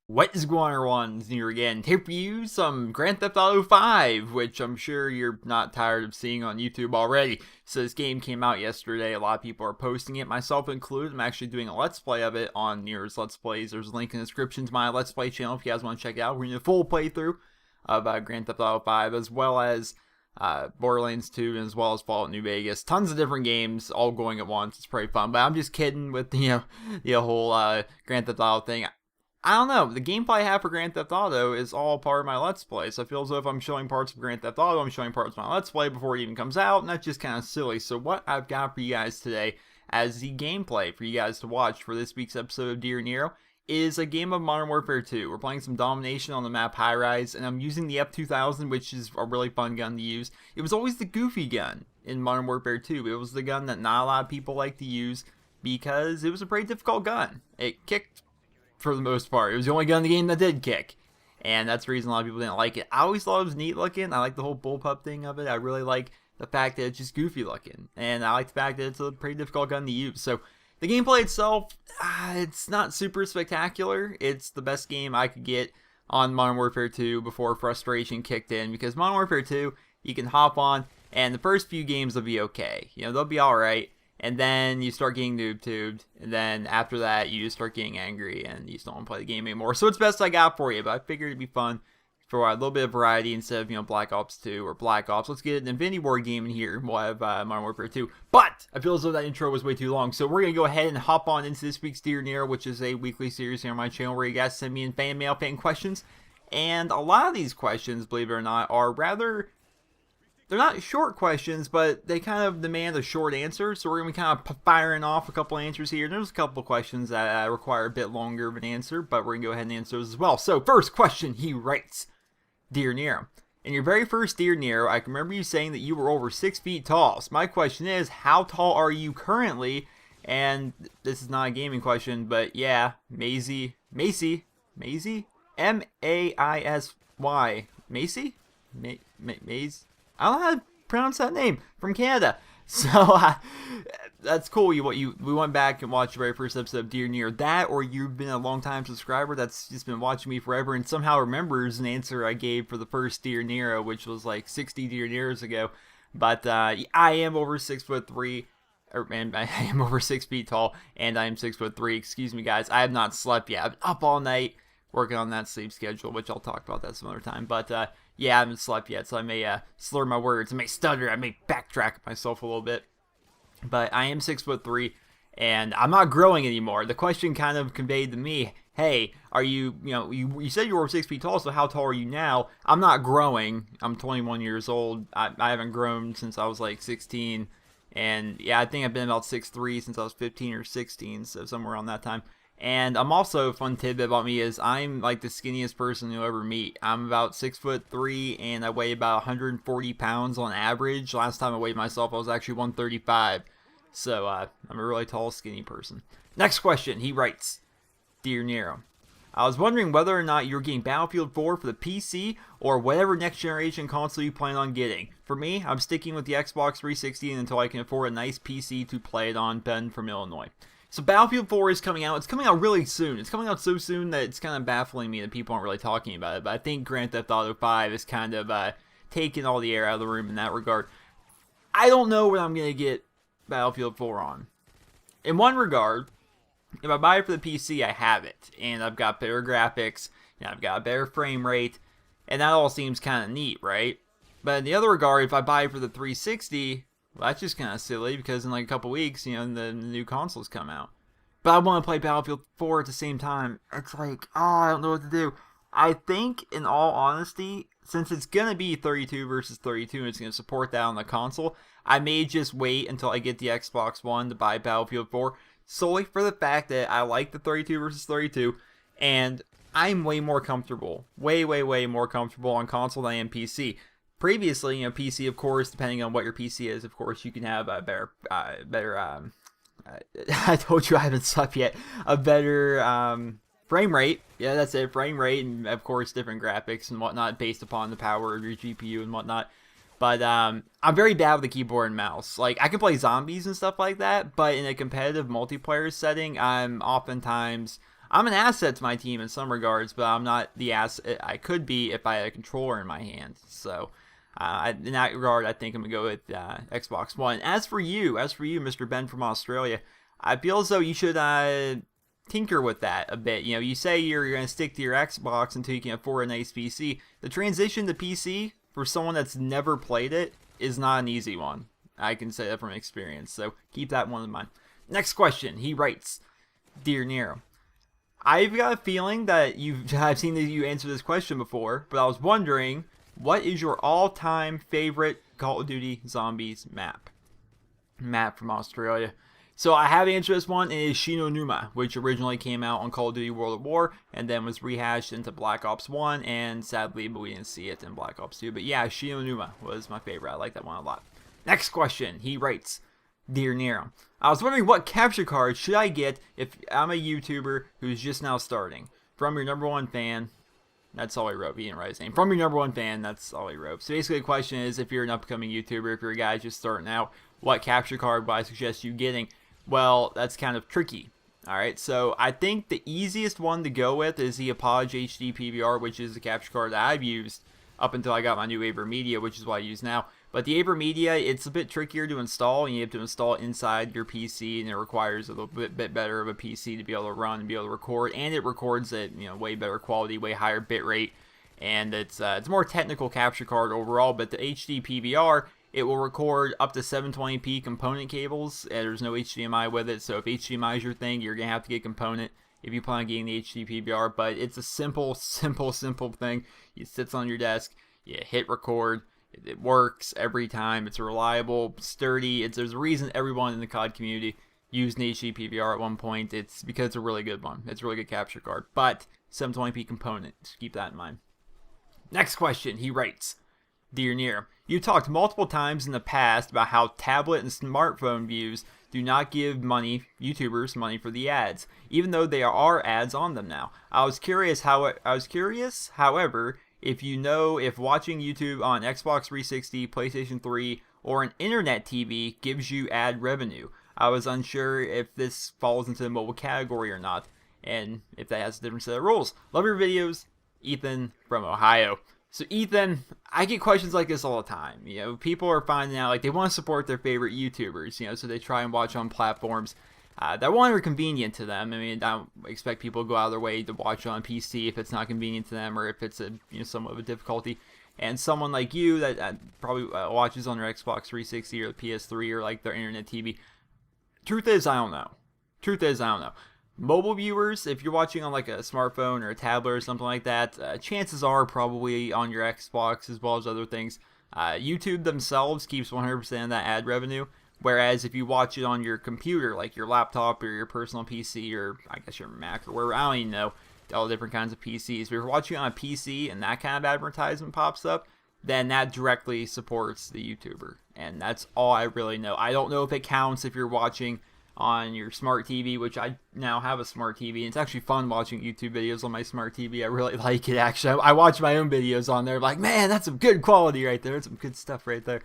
What is going on, everyone? It's Nero again. Here for you some Grand Theft Auto 5, which I'm sure you're not tired of seeing on YouTube already. So this game came out yesterday. A lot of people are posting it, myself included. I'm actually doing a Let's Play of it on Nero's Let's Plays. There's a link in the description to my Let's Play channel if you guys want to check it out. We're doing a full playthrough of Grand Theft Auto 5, as well as Borderlands 2, and as well as Fallout New Vegas. Tons of different games all going at once. It's pretty fun. But I'm just kidding with the whole Grand Theft Auto thing. I don't know, the gameplay I have for Grand Theft Auto is all part of my Let's Play, so I feel as though if I'm showing parts of Grand Theft Auto, I'm showing parts of my Let's Play before it even comes out, and that's just kind of silly. So what I've got for you guys today as the gameplay for you guys to watch for this week's episode of Dear Nero is a game of Modern Warfare 2. We're playing some domination on the map High Rise, and I'm using the F2000, which is a really fun gun to use. It was always the goofy gun in Modern Warfare 2. It was the gun that not a lot of people like to use because it was a pretty difficult gun. It kicked for the most part. It was the only gun in the game that did kick, and that's the reason a lot of people didn't like it. I always thought it was neat looking. I like the whole bullpup thing of it. I really like the fact that it's just goofy looking, and I like the fact that it's a pretty difficult gun to use. So the gameplay itself, it's not super spectacular. It's the best game I could get on Modern Warfare 2 before frustration kicked in, because Modern Warfare 2 you can hop on and the first few games will be okay. They'll be alright. And then you start getting noob-tubed, and then after that, you just start getting angry, and you just don't want to play the game anymore. So it's best I got for you, but I figured it'd be fun for a little bit of variety instead of, Black Ops 2 or Black Ops. Let's get an Infinity Ward game in here. We'll have Modern Warfare 2. But I feel as though that intro was way too long, so we're going to go ahead and hop on into this week's Dear Nero, which is a weekly series here on my channel where you guys send me in fan mail, fan questions. And a lot of these questions, believe it or not, are rather... they're not short questions, but they kind of demand a short answer, so we're going to be kind of firing off a couple answers here. There's a couple questions that require a bit longer of an answer, but we're going to go ahead and answer those as well. So, first question, he writes, Dear Nero, in your very first Dear Nero, I can remember you saying that you were over 6 feet tall. So my question is, how tall are you currently? And this is not a gaming question, but yeah, Macy, M-A-I-S-Y, Macy? Maze? I don't know how to pronounce that name, from Canada. So that's cool. We went back and watched the very first episode of Dear Nero. That, or you've been a long time subscriber that's just been watching me forever and somehow remembers an answer I gave for the first Dear Nero, which was like 60 Dear Neros ago. But I am over 6'3", and I am over 6 feet tall, and I am 6'3". Excuse me, guys. I have not slept yet. I've been up all night working on that sleep schedule, which I'll talk about that some other time. But yeah, I haven't slept yet, so I may slur my words, I may stutter, I may backtrack myself a little bit. But I am 6'3", and I'm not growing anymore. The question kind of conveyed to me, hey, are you, you said you were 6 feet tall, so how tall are you now? I'm not growing. I'm 21 years old. I haven't grown since I was like 16. And yeah, I think I've been about 6'3" since I was 15 or 16, so somewhere around that time. And I'm also, a fun tidbit about me is I'm like the skinniest person you'll ever meet. I'm about 6'3", and I weigh about 140 pounds on average. Last time I weighed myself, I was actually 135. So I'm a really tall, skinny person. Next question, he writes, Dear Nero, I was wondering whether or not you're getting Battlefield 4 for the PC or whatever next generation console you plan on getting. For me, I'm sticking with the Xbox 360 until I can afford a nice PC to play it on. Ben from Illinois. So Battlefield 4 is coming out. It's coming out really soon. It's coming out so soon that it's kind of baffling me that people aren't really talking about it. But I think Grand Theft Auto 5 is kind of taking all the air out of the room in that regard. I don't know what I'm going to get Battlefield 4 on. In one regard, if I buy it for the PC, I have it. And I've got better graphics, and I've got a better frame rate, and that all seems kind of neat, right? But in the other regard, if I buy it for the 360... well, that's just kind of silly because in like a couple weeks, the new consoles come out. But I want to play Battlefield 4 at the same time. It's like, I don't know what to do. I think, in all honesty, since it's going to be 32 versus 32 and it's going to support that on the console, I may just wait until I get the Xbox One to buy Battlefield 4, solely for the fact that I like the 32 versus 32, and I'm way more comfortable, way more comfortable on console than I am PC. Previously, PC, of course, depending on what your PC is, of course, you can have a better I told you I haven't slept yet, a better frame rate. Yeah, that's it, frame rate, and of course, different graphics and whatnot based upon the power of your GPU and whatnot. But I'm very bad with the keyboard and mouse. Like, I can play zombies and stuff like that, but in a competitive multiplayer setting, I'm an asset to my team in some regards, but I'm not the asset I could be if I had a controller in my hand. So, in that regard, I think I'm going to go with Xbox One. As for you, Mr. Ben from Australia, I feel as though you should tinker with that a bit. You know, you say you're going to stick to your Xbox until you can afford a nice PC. The transition to PC, for someone that's never played it, is not an easy one. I can say that from experience, so keep that one in mind. Next question, he writes, Dear Nero, I've got a feeling that I've seen that you answer this question before, but I was wondering, what is your all-time favorite Call of Duty Zombies map? Matt from Australia. So I have answered this one. It is NerosCInema, which originally came out on Call of Duty World at War and then was rehashed into Black Ops 1, and sadly we didn't see it in Black Ops 2. But yeah, NerosCInema was my favorite. I like that one a lot. Next question. He writes, Dear Nero, I was wondering what capture card should I get if I'm a YouTuber who's just now starting? From your number one fan. That's all he wrote. He didn't write his name. From your number one fan, that's all he wrote. So basically the question is, if you're an upcoming YouTuber, if you're a guy just starting out, what capture card would I suggest you getting? Well, that's kind of tricky. Alright, so I think the easiest one to go with is the Apog HD PVR, which is the capture card that I've used up until I got my new AverMedia, which is what I use now. But the AverMedia, it's a bit trickier to install, and you have to install it inside your PC, and it requires a little bit better of a PC to be able to run and be able to record, and it records at way better quality, way higher bit rate, and it's a more technical capture card overall. But the HD PVR, it will record up to 720p component cables, and there's no HDMI with it, so if HDMI is your thing, you're going to have to get component if you plan on getting the HD PVR. But it's a simple thing. It sits on your desk, you hit record, it works every time. It's reliable, sturdy. There's a reason everyone in the COD community used an HD PVR at one point. It's because it's a really good one. It's a really good capture card. But 720p component. Just keep that in mind. Next question. He writes, Dear Nero, you talked multiple times in the past about how tablet and smartphone views do not give YouTubers money for the ads, even though there are ads on them now. I was curious, however, if watching YouTube on Xbox 360, PlayStation 3, or an internet TV gives you ad revenue. I was unsure if this falls into the mobile category or not, and if that has a different set of rules. Love your videos, Ethan from Ohio. So Ethan, I get questions like this all the time. People are finding out they want to support their favorite YouTubers, so they try and watch on platforms that are convenient to them. I mean, I don't expect people to go out of their way to watch on PC if it's not convenient to them, or if it's somewhat of a difficulty. And someone like you that probably watches on their Xbox 360 or the PS3 or their internet TV. Truth is, I don't know. Mobile viewers, if you're watching on a smartphone or a tablet or something like that, chances are probably on your Xbox as well as other things. YouTube themselves keeps 100% of that ad revenue. Whereas if you watch it on your computer, like your laptop or your personal PC, or I guess your Mac or wherever, I don't even know, all the different kinds of PCs. If you're watching on a PC and that kind of advertisement pops up, then that directly supports the YouTuber. And that's all I really know. I don't know if it counts if you're watching on your smart TV, which I now have a smart TV. It's actually fun watching YouTube videos on my smart TV. I really like it, actually. I watch my own videos on there. Like, man, that's some good quality right there. That's some good stuff right there.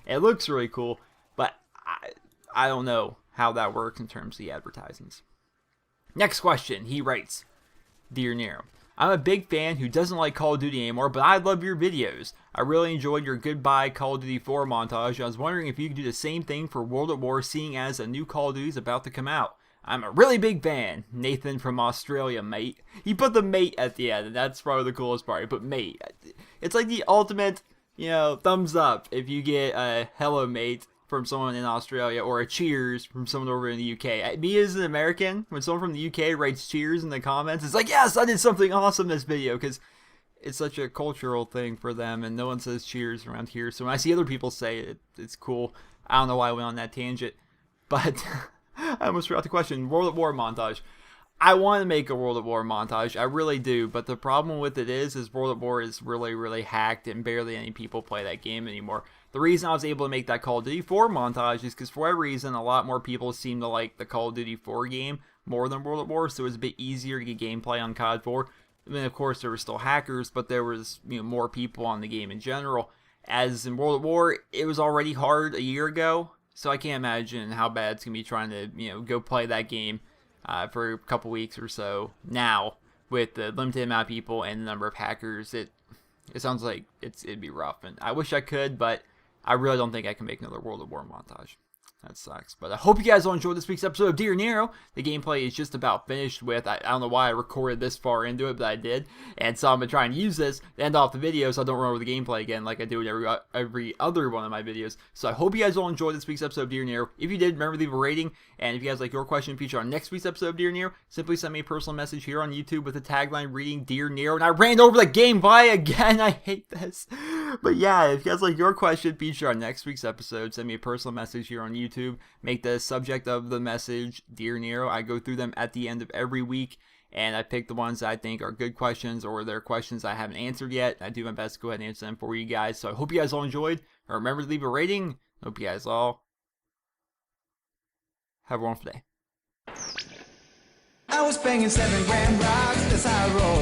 It looks really cool, but I don't know how that works in terms of the advertisements. Next question. He writes, Dear Nero, I'm a big fan who doesn't like Call of Duty anymore, but I love your videos. I really enjoyed your Goodbye Call of Duty 4 montage. I was wondering if you could do the same thing for World at War, seeing as a new Call of Duty is about to come out. I'm a really big fan. Nathan from Australia, mate. He put the mate at the end, and that's probably the coolest part. He put mate. It's like the ultimate, thumbs up if you get a hello, mate from someone in Australia, or a cheers from someone over in the UK. Me as an American, when someone from the UK writes cheers in the comments, it's like, yes, I did something awesome in this video, because it's such a cultural thing for them, and no one says cheers around here. So when I see other people say it, it's cool. I don't know why I went on that tangent, but I almost forgot the question. World at War montage. I want to make a World at War montage. I really do, but the problem with it is World at War is really, really hacked, and barely any people play that game anymore. The reason I was able to make that Call of Duty 4 montage is because for whatever reason, a lot more people seem to like the Call of Duty 4 game more than World at War, so it was a bit easier to get gameplay on COD 4. And then, of course, there were still hackers, but there was more people on the game in general. as in World at War, it was already hard a year ago, so I can't imagine how bad it's gonna be trying to go play that game for a couple weeks or so now with the limited amount of people and the number of hackers. It sounds like it'd be rough, and I wish I could, but I really don't think I can make another World at War montage. That sucks. But I hope you guys all enjoyed this week's episode of Dear Nero. The gameplay is just about finished with. I don't know why I recorded this far into it, but I did. And so I'm going to try and use this to end off the video so I don't run over the gameplay again like I do with every other one of my videos. So I hope you guys all enjoyed this week's episode of Dear Nero. If you did, remember to leave a rating. And if you guys like your question featured on next week's episode of Dear Nero, simply send me a personal message here on YouTube with the tagline reading Dear Nero. And I ran over the gameplay again. I hate this. But yeah, if you guys like your question featured on next week's episode, send me a personal message here on YouTube. Make the subject of the message Dear Nero. I go through them at the end of every week, and I pick the ones that I think are good questions or they're questions I haven't answered yet. I do my best to go ahead and answer them for you guys. So I hope you guys all enjoyed. Remember to leave a rating. Hope you guys all have a wonderful day. I was banging 7 grand rocks, that's how I roll.